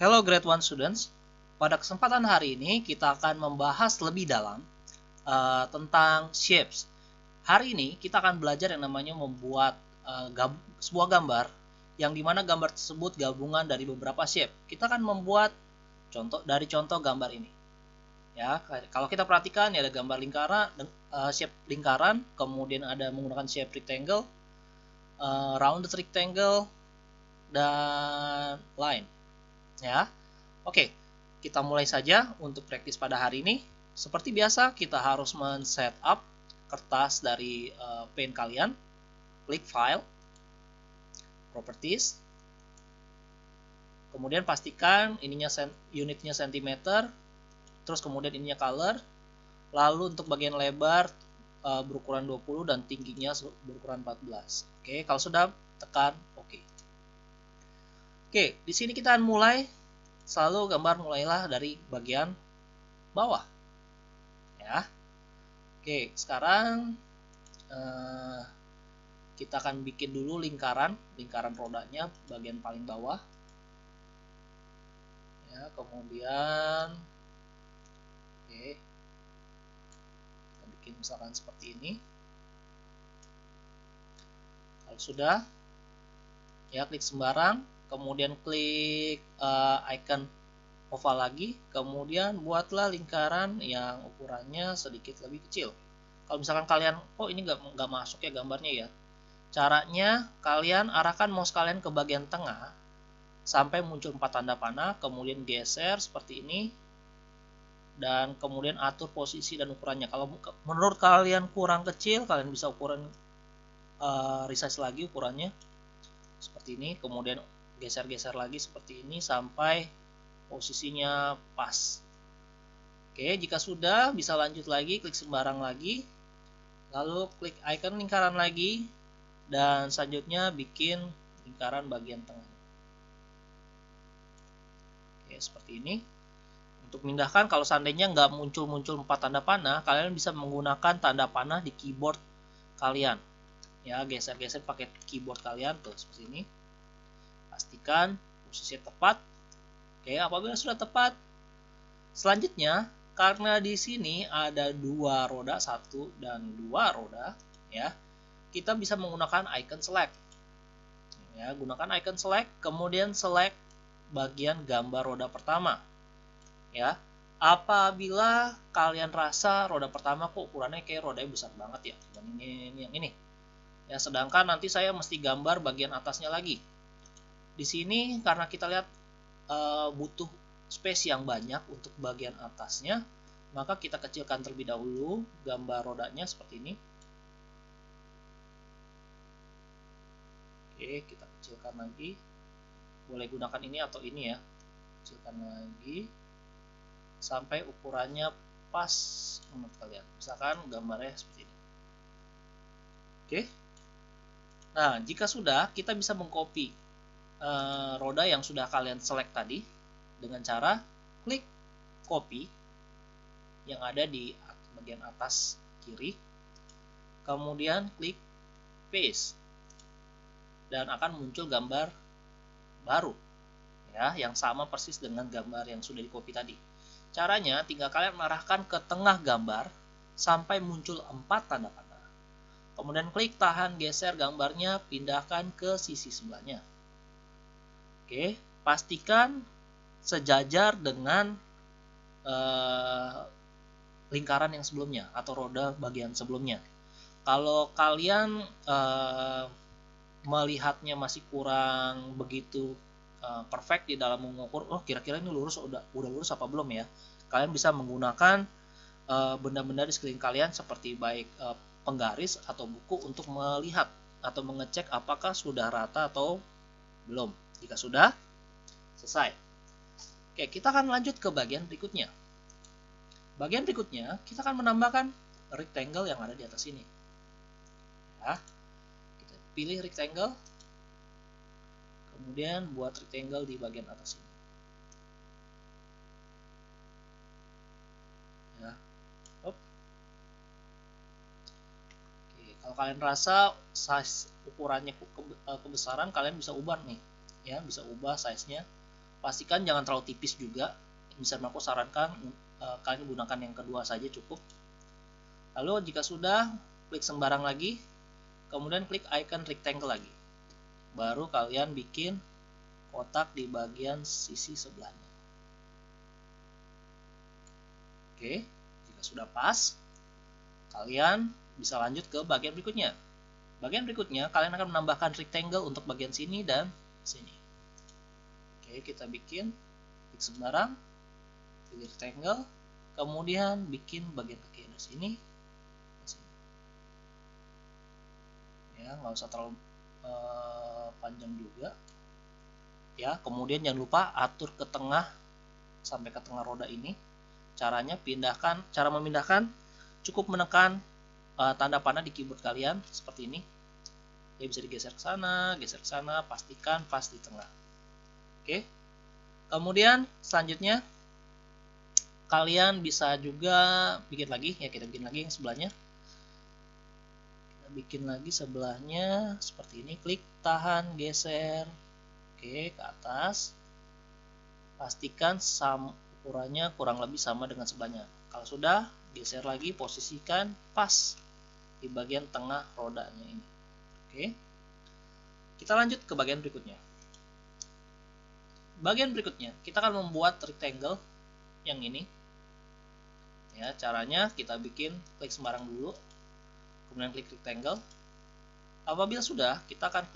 Hello Grade 1 Students. Pada kesempatan hari ini kita akan membahas lebih dalam tentang shapes. Hari ini kita akan belajar yang namanya membuat sebuah gambar yang dimana gambar tersebut gabungan dari beberapa shape. Kita akan membuat contoh gambar ini. Ya, kalau kita perhatikan ya ada gambar lingkaran, shape lingkaran, kemudian ada menggunakan shape rectangle, rounded rectangle, dan line. Ya, oke, kita mulai saja untuk praktis pada hari ini. Seperti biasa, kita harus men-setup kertas dari pen kalian. Klik File, Properties. Kemudian pastikan ininya unitnya cm, terus kemudian ininya color. Lalu untuk bagian lebar berukuran 20 dan tingginya berukuran 14. Oke, kalau sudah tekan oke. Oke, di sini kita akan mulai. Selalu gambar mulailah dari bagian bawah. Ya. Oke, sekarang kita akan bikin dulu lingkaran rodanya bagian paling bawah. Ya, kemudian oke. Kita bikin misalkan seperti ini. Kalau sudah, ya klik sembarang, kemudian klik icon oval lagi, kemudian buatlah lingkaran yang ukurannya sedikit lebih kecil. Kalau misalkan kalian, oh ini nggak masuk ya gambarnya ya, caranya kalian arahkan mouse kalian ke bagian tengah sampai muncul 4 tanda panah, kemudian geser seperti ini, dan kemudian atur posisi dan ukurannya. Kalau menurut kalian kurang kecil, kalian bisa ukuran resize lagi ukurannya seperti ini, kemudian geser-geser lagi seperti ini sampai posisinya pas. Oke, jika sudah bisa lanjut lagi, klik sembarang lagi, lalu klik icon lingkaran lagi, dan selanjutnya bikin lingkaran bagian tengah. Oke, seperti ini. Untuk memindahkan, kalau seandainya nggak muncul 4 tanda panah, kalian bisa menggunakan tanda panah di keyboard kalian. Ya, geser-geser pakai keyboard kalian tuh seperti ini. Pastikan posisi tepat. Oke, apabila sudah tepat, selanjutnya karena di sini ada 2 roda, 1 dan 2 roda, ya, kita bisa menggunakan icon select. Ya, gunakan icon select, kemudian select bagian gambar roda pertama. Ya, apabila kalian rasa roda pertama kok ukurannya kayak rodanya besar banget ya, dibandingin yang ini. Ya, sedangkan nanti saya mesti gambar bagian atasnya lagi. Di sini karena kita lihat butuh space yang banyak untuk bagian atasnya, maka kita kecilkan terlebih dahulu gambar rodanya seperti ini. Oke, kita kecilkan lagi. Boleh gunakan ini atau ini ya. Kecilkan lagi sampai ukurannya pas menurut kalian. Misalkan gambarnya seperti ini. Oke. Nah, jika sudah, kita bisa mengcopy roda yang sudah kalian select tadi dengan cara klik copy yang ada di bagian atas kiri, kemudian klik paste, dan akan muncul gambar baru ya, yang sama persis dengan gambar yang sudah di copy tadi. Caranya tinggal kalian mengarahkan ke tengah gambar sampai muncul 4 tanda panah, kemudian klik tahan geser gambarnya, pindahkan ke sisi sebelahnya. Oke, pastikan sejajar dengan lingkaran yang sebelumnya atau roda bagian sebelumnya. Kalau kalian melihatnya masih kurang begitu perfect di dalam mengukur, oh kira-kira ini udah lurus apa belum ya, kalian bisa menggunakan benda-benda di sekeliling kalian seperti baik penggaris atau buku untuk melihat atau mengecek apakah sudah rata atau belum. Jika sudah, selesai. Oke, kita akan lanjut ke bagian berikutnya. Bagian berikutnya, kita akan menambahkan rectangle yang ada di atas ini. Ya, kita pilih rectangle, kemudian buat rectangle di bagian atas ini. Ya. Oke, kalau kalian rasa size ukurannya kebesaran, kalian bisa ubah nih. Ya, bisa ubah size-nya pastikan jangan terlalu tipis juga. Misalnya aku sarankan kalian gunakan yang kedua saja cukup. Lalu jika sudah, klik sembarang lagi, kemudian klik icon rectangle lagi. Baru kalian bikin kotak di bagian sisi sebelahnya. Oke, jika sudah pas, kalian bisa lanjut ke bagian berikutnya. Bagian berikutnya, kalian akan menambahkan rectangle untuk bagian sini dan sini. Oke, kita bikin klik sembarang, pilih rectangle, kemudian bikin bagian kaki dari sini ke sini. Ya, nggak usah terlalu panjang juga. Ya, kemudian jangan lupa atur ke tengah sampai ke tengah roda ini. Cara memindahkan cukup menekan tanda panah di keyboard kalian seperti ini. Ya, bisa digeser ke sana, pastikan pas di tengah. Oke. Kemudian selanjutnya kalian bisa juga bikin lagi, ya kita bikin lagi yang sebelahnya. Kita bikin lagi sebelahnya seperti ini, klik tahan, geser. Oke, ke atas. Pastikan ukurannya kurang lebih sama dengan sebelahnya. Kalau sudah, geser lagi, posisikan pas di bagian tengah rodanya ini. Oke. Kita lanjut ke bagian berikutnya. Bagian berikutnya, kita akan membuat rectangle yang ini. Ya, caranya kita bikin klik sembarang dulu, kemudian klik rectangle. Apabila sudah, kita akan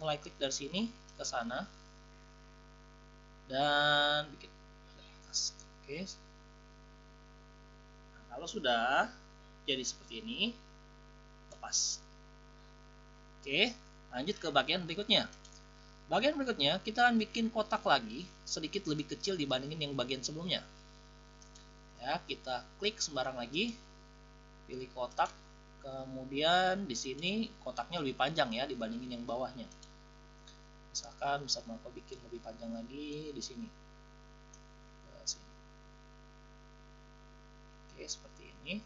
mulai klik dari sini ke sana dan bikin dari atas. Oke. Nah, kalau sudah jadi seperti ini, lepas. Oke, lanjut ke bagian berikutnya. Bagian berikutnya kita akan bikin kotak lagi sedikit lebih kecil dibandingin yang bagian sebelumnya. Ya, kita klik sembarang lagi, pilih kotak, kemudian di sini kotaknya lebih panjang ya dibandingin yang bawahnya. Misalkan aku bikin lebih panjang lagi di sini. Oke, seperti ini.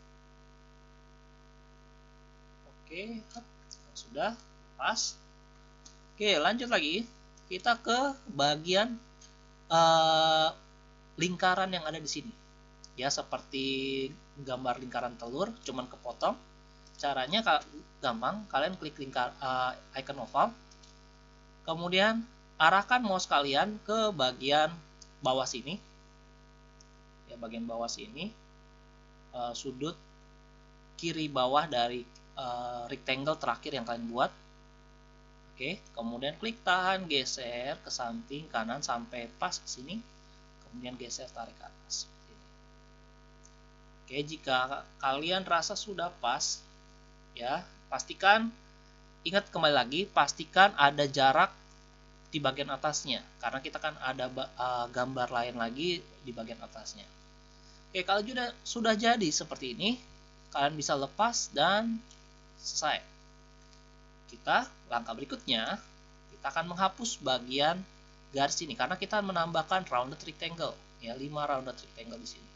Oke, sudah pas. Oke, lanjut lagi. Kita ke bagian lingkaran yang ada di sini. Ya, seperti gambar lingkaran telur, cuman kepotong. Caranya gampang, kalian klik icon oval. Kemudian arahkan mouse kalian ke bagian bawah sini. Ya, bagian bawah sini. Sudut kiri bawah dari rectangle terakhir yang kalian buat. Oke, kemudian klik tahan, geser ke samping kanan sampai pas ke sini, kemudian geser tarik ke atas. Oke, jika kalian rasa sudah pas, ya pastikan, ingat kembali lagi, pastikan ada jarak di bagian atasnya, karena kita kan ada gambar lain lagi di bagian atasnya. Oke, kalau sudah jadi seperti ini, kalian bisa lepas dan selesai. Langkah berikutnya, kita akan menghapus bagian garis ini karena kita menambahkan rounded rectangle, ya 5 rounded rectangle di sini.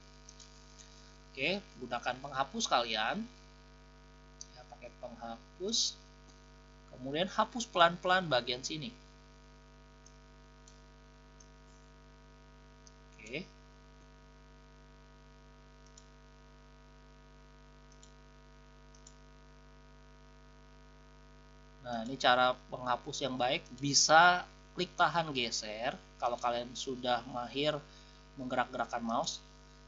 Oke, gunakan penghapus kalian, ya, pakai penghapus, kemudian hapus pelan-pelan bagian sini. Oke. Nah, ini cara penghapus yang baik, bisa klik tahan geser kalau kalian sudah mahir menggerak-gerakkan mouse.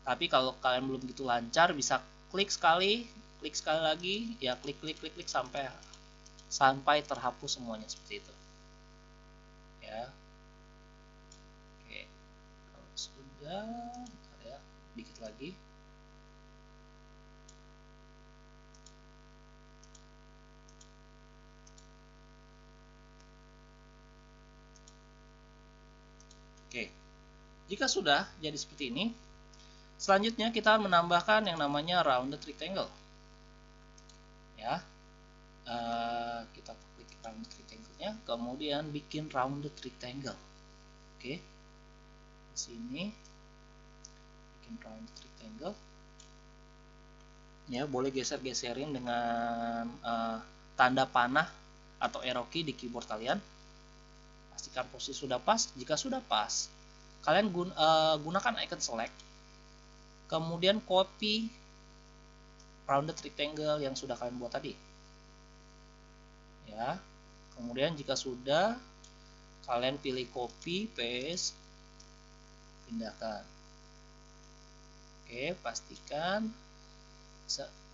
Tapi kalau kalian belum begitu lancar, bisa klik sekali lagi, ya klik sampai terhapus semuanya seperti itu. Ya. Oke. Kalau sudah, ya, dikit lagi. Oke, jika sudah jadi seperti ini, selanjutnya kita menambahkan yang namanya rounded rectangle. Ya, kita klik rounded rectangle-nya, kemudian bikin rounded rectangle. Oke, di sini bikin rounded rectangle. Ya, boleh geser-geserin dengan tanda panah atau arrow key di keyboard kalian. Pastikan posisi sudah pas. Jika sudah pas, kalian gunakan icon select, kemudian copy rounded rectangle yang sudah kalian buat tadi. Ya. Kemudian jika sudah, kalian pilih copy, paste, pindahkan. Oke, pastikan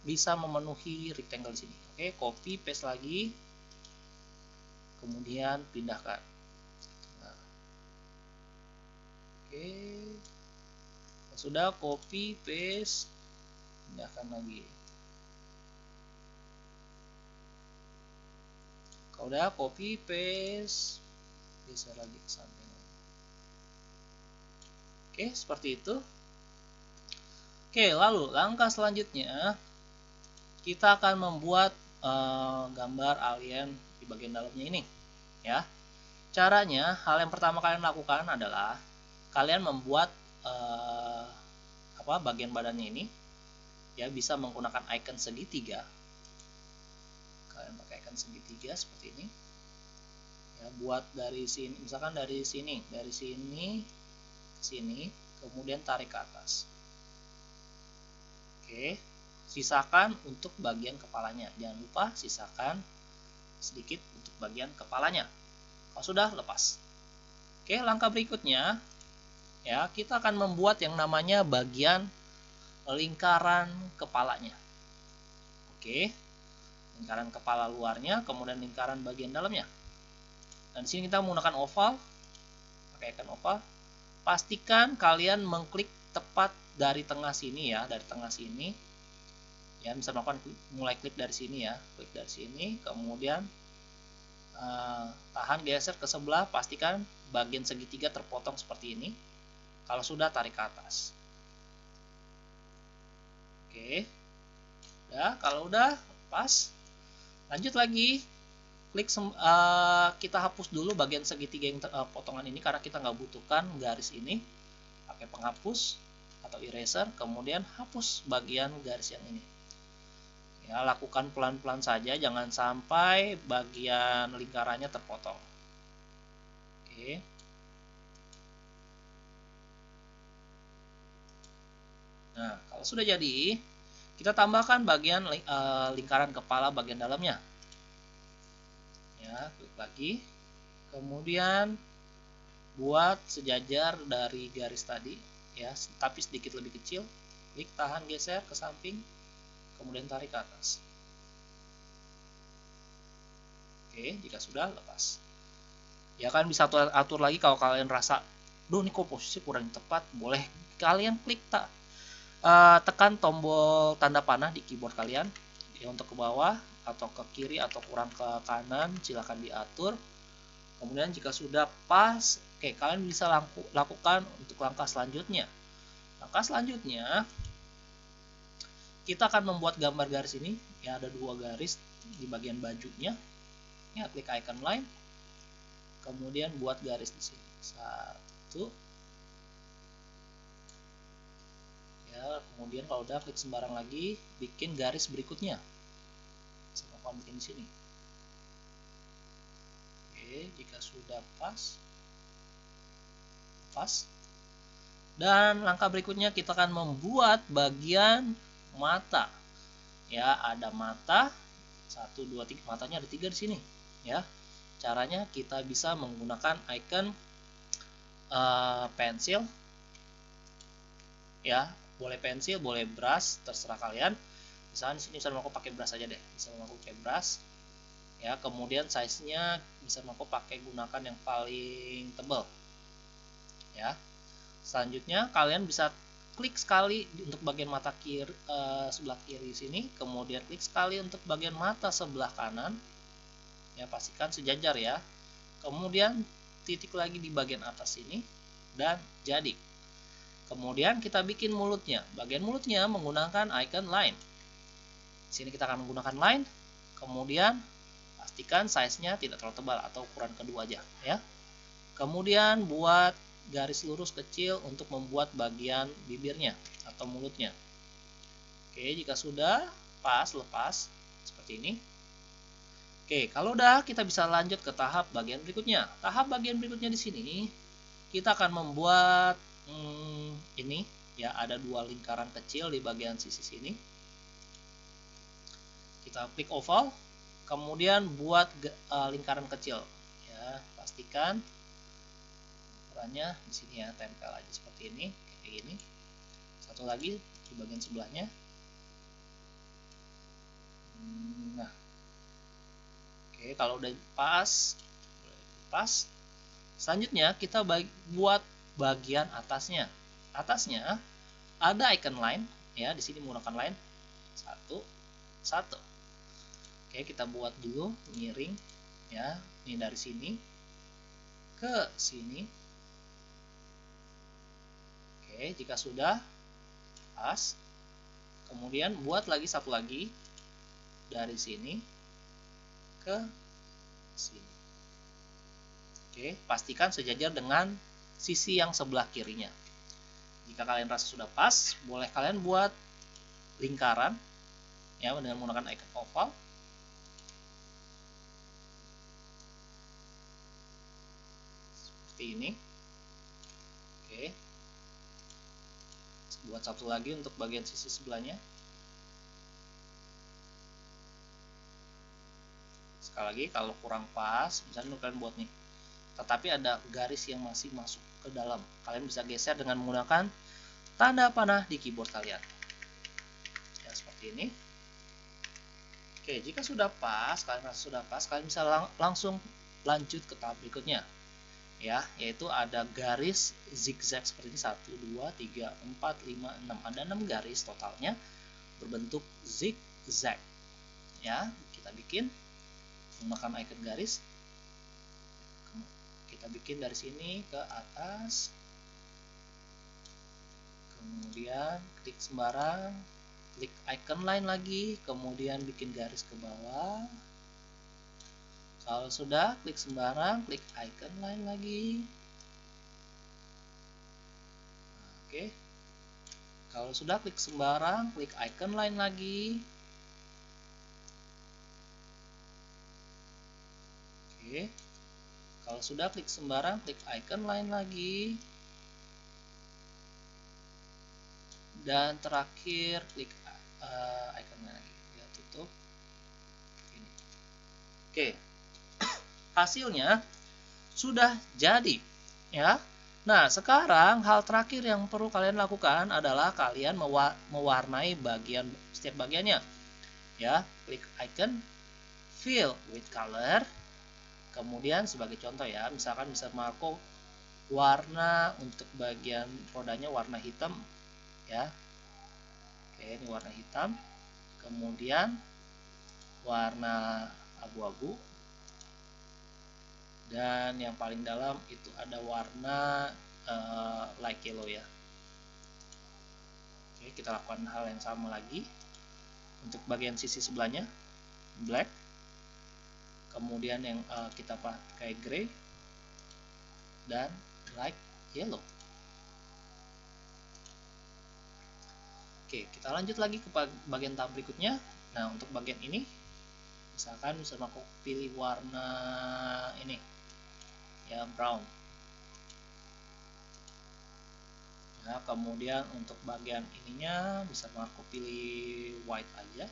bisa memenuhi rectangle di sini. Oke, copy, paste lagi, kemudian pindahkan. Nah. Oke, sudah copy, paste, pindahkan lagi. Kalau udah copy, paste, geser lagi ke samping. Oke, seperti itu. Oke, lalu langkah selanjutnya kita akan membuat gambar alien di bagian dalamnya ini, ya. Caranya, hal yang pertama kalian lakukan adalah kalian membuat bagian badannya ini, ya, bisa menggunakan icon segitiga. Kalian pakai icon segitiga seperti ini. Ya, buat dari sini, misalkan dari sini ke sini, kemudian tarik ke atas. Oke, sisakan untuk bagian kepalanya. Jangan lupa sisakan sedikit untuk bagian kepalanya. Kalau sudah, lepas. Oke, langkah berikutnya, ya, kita akan membuat yang namanya bagian lingkaran kepalanya. Oke, lingkaran kepala luarnya, kemudian lingkaran bagian dalamnya. Dan di sini kita menggunakan oval, pakai icon oval. Pastikan kalian mengklik tepat dari tengah sini, ya, dari tengah sini. Ya, bisa melakukan mulai klik dari sini, ya, klik dari sini, kemudian tahan geser ke sebelah, pastikan bagian segitiga terpotong seperti ini. Kalau sudah, tarik ke atas. Oke, udah. Kalau udah pas, lanjut lagi, klik kita hapus dulu bagian segitiga yang potongan ini karena kita nggak butuhkan garis ini. Pakai penghapus atau eraser, kemudian hapus bagian garis yang ini. Ya, lakukan pelan-pelan saja, jangan sampai bagian lingkarannya terpotong. Oke. Nah, kalau sudah jadi, kita tambahkan bagian lingkaran kepala bagian dalamnya. Ya, klik lagi. Kemudian buat sejajar dari garis tadi, ya, tapi sedikit lebih kecil. Klik, tahan, geser ke samping, kemudian tarik ke atas. Oke, jika sudah, lepas. Ya, kan bisa atur lagi kalau kalian rasa, duh, ini kok posisi kurang tepat, boleh kalian klik tekan tombol tanda panah di keyboard kalian, ya, untuk ke bawah atau ke kiri atau kurang ke kanan, silahkan diatur. Kemudian jika sudah pas, oke, kalian bisa lakukan untuk langkah selanjutnya. Langkah selanjutnya, kita akan membuat gambar garis ini. Ya, ada 2 garis di bagian bajunya. Ya, klik icon line. Kemudian buat garis di sini. 1. Ya, kemudian kalau udah, klik sembarang lagi, bikin garis berikutnya. Saya bikin di sini. Oke, jika sudah pas. Dan langkah berikutnya kita akan membuat bagian mata. Ya, ada mata 1, 2, 3, matanya ada 3 di sini, ya. Caranya kita bisa menggunakan icon pensil, ya, boleh pensil, boleh brush, terserah kalian. Misalnya di sini misalnya aku pakai brush aja deh, misalnya aku pakai brush, ya. Kemudian size-nya bisa aku pakai gunakan yang paling tebal, ya. Selanjutnya kalian bisa klik sekali untuk bagian mata kiri, sebelah kiri sini, kemudian klik sekali untuk bagian mata sebelah kanan, ya, pastikan sejajar, ya. Kemudian titik lagi di bagian atas sini, dan jadi. Kemudian kita bikin mulutnya. Bagian mulutnya menggunakan icon line. Sini kita akan menggunakan line, kemudian pastikan size-nya tidak terlalu tebal atau ukuran kedua aja, ya. Kemudian buat garis lurus kecil untuk membuat bagian bibirnya atau mulutnya. Oke, jika sudah pas, lepas seperti ini. Oke, kalau udah, kita bisa lanjut ke tahap bagian berikutnya. Tahap bagian berikutnya di sini kita akan membuat ini ya, ada dua lingkaran kecil di bagian sisi sini. Kita klik oval, kemudian buat lingkaran kecil ya, pastikan ukurannya di sini ya, tempel aja seperti ini, kayak gini. Satu lagi di bagian sebelahnya. Nah, oke, kalau udah pas, selanjutnya kita buat bagian atasnya. Atasnya ada icon line ya, di sini menggunakan line satu. Oke, kita buat dulu miring ya, ini dari sini ke sini. Oke, jika sudah pas, kemudian buat lagi satu lagi dari sini ke sini. Oke, pastikan sejajar dengan sisi yang sebelah kirinya. Jika kalian rasa sudah pas, boleh kalian buat lingkaran ya dengan menggunakan icon oval. Seperti ini. Oke. Buat satu lagi untuk bagian sisi sebelahnya. Sekali lagi, kalau kurang pas, misalnya kalian buat nih, tetapi ada garis yang masih masuk ke dalam, kalian bisa geser dengan menggunakan tanda panah di keyboard kalian ya, seperti ini. Oke, jika sudah pas, kalian rasa sudah pas, kalian bisa langsung lanjut ke tahap berikutnya ya, yaitu ada garis zigzag seperti ini, 1, 2, 3, 4, 5, 6, ada 6 garis totalnya berbentuk zigzag ya. Kita bikin menggunakan icon garis, kita bikin dari sini ke atas, kemudian klik sembarang, klik icon line lagi, kemudian bikin garis ke bawah. Kalau sudah, klik sembarang, klik icon line lagi. Oke. Kalau sudah, klik sembarang, klik icon line lagi. Oke. Kalau sudah, klik sembarang, klik icon line lagi. Dan terakhir klik icon line lagi. Ya, tutup. Ini. Oke. Hasilnya sudah jadi ya. Nah, sekarang hal terakhir yang perlu kalian lakukan adalah kalian mewarnai setiap bagiannya ya. Klik icon fill with color. Kemudian sebagai contoh ya, misalkan Mr. Marco warna untuk bagian rodanya warna hitam ya. Oke, ini warna hitam. Kemudian warna abu-abu. Dan yang paling dalam itu ada warna light yellow ya. Oke, kita lakukan hal yang sama lagi untuk bagian sisi sebelahnya, black. Kemudian yang kita pakai gray dan light yellow. Oke, kita lanjut lagi ke bagian tahap berikutnya. Nah, untuk bagian ini, misalkan bisa aku pilih warna ini ya, brown ya. Kemudian untuk bagian ininya bisa aku pilih white aja.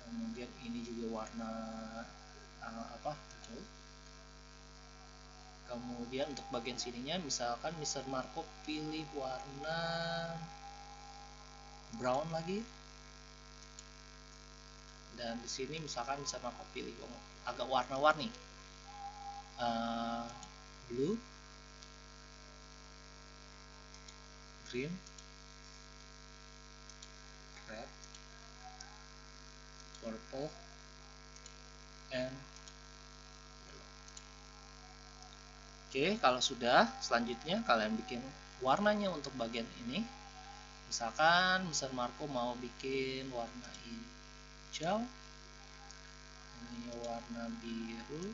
Kemudian ini juga warna gold. Kemudian untuk bagian sininya misalkan Mr. Marco pilih warna brown lagi. Dan di sini misalkan Mr. Marco pilih agak warna-warni, blue, green, red, purple, and yellow. Oke, kalau sudah, selanjutnya kalian bikin warnanya untuk bagian ini. Misalkan Mr. Marco mau bikin warna hijau, ini warna biru,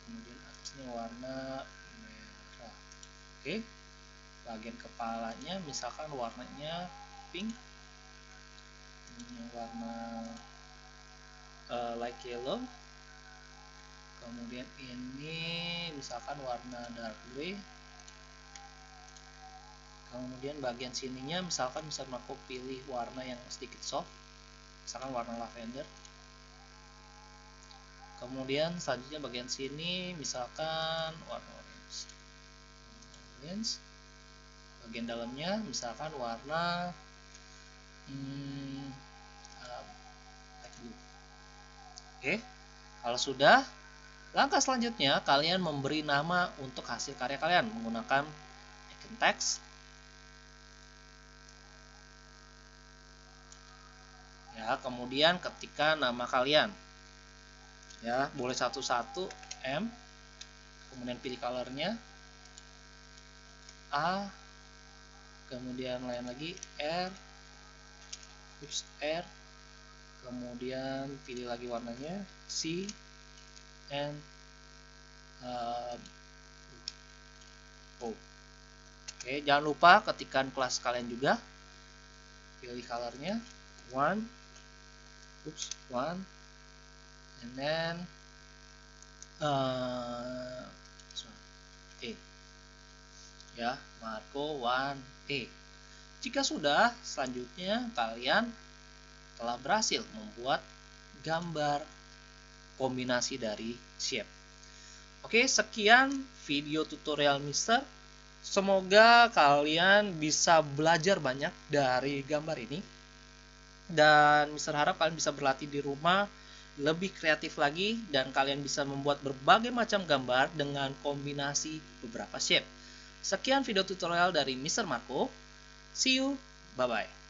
kemudian atasnya warna merah. Oke, bagian kepalanya misalkan warnanya pink, ini warna light yellow, Kemudian ini misalkan warna dark gray. Kemudian bagian sininya misalkan bisa aku pilih warna yang sedikit soft, misalkan warna lavender. Kemudian selanjutnya bagian sini misalkan warna orange. Bagian dalamnya misalkan warna light blue. Oke, kalau sudah, langkah selanjutnya kalian memberi nama untuk hasil karya kalian menggunakan icon text. Ya, kemudian ketikkan nama kalian. Ya, boleh satu-satu, M. Kemudian pilih colornya, A. Kemudian lain lagi, R. R. Kemudian pilih lagi warnanya, C. And O. Oke, jangan lupa ketikkan kelas kalian juga. Pilih colornya, 1. And then A. Ya, Marco 1A. Jika sudah, selanjutnya kalian telah berhasil membuat gambar kombinasi dari shape. Oke, sekian video tutorial Mister. Semoga kalian bisa belajar banyak dari gambar ini. Dan Mister harap kalian bisa berlatih di rumah lebih kreatif lagi dan kalian bisa membuat berbagai macam gambar dengan kombinasi beberapa shape. Sekian video tutorial dari Mr. Marco. See you, bye-bye.